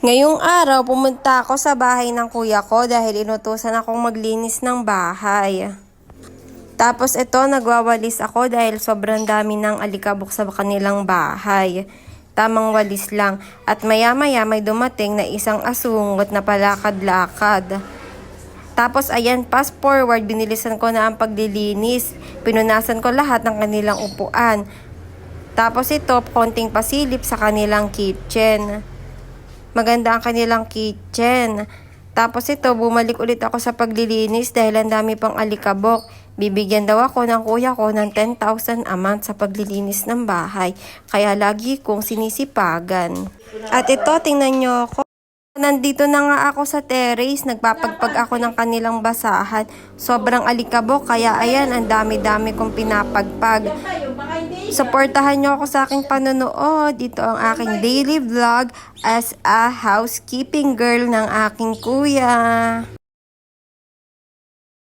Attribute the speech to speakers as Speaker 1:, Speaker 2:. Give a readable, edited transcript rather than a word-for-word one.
Speaker 1: Ngayong araw, pumunta ako sa bahay ng kuya ko dahil inutusan akong maglinis ng bahay. Tapos ito, nagwawalis ako dahil sobrang dami ng alikabok sa kanilang bahay. Tamang walis lang. At maya-maya may dumating na isang asungot na palakad-lakad. Tapos ayan, fast forward, binilisan ko na ang paglilinis. Pinunasan ko lahat ng kanilang upuan. Tapos ito, konting pasilip sa kanilang kitchen. Maganda ang kanilang kitchen. Tapos ito, bumalik ulit ako sa paglilinis dahil ang dami pang alikabok. Bibigyan daw ako ng kuya ko ng 10,000 a month sa paglilinis ng bahay. Kaya lagi kong sinisipagan. At ito, tingnan nyo ako. Nandito na nga ako sa terrace, nagpapagpag ako ng kanilang basahan. Sobrang alikabok, kaya ayan, ang dami-dami kong pinapagpag. Suportahan nyo ako sa aking panonood. Dito ang aking daily vlog as a housekeeping girl ng aking kuya.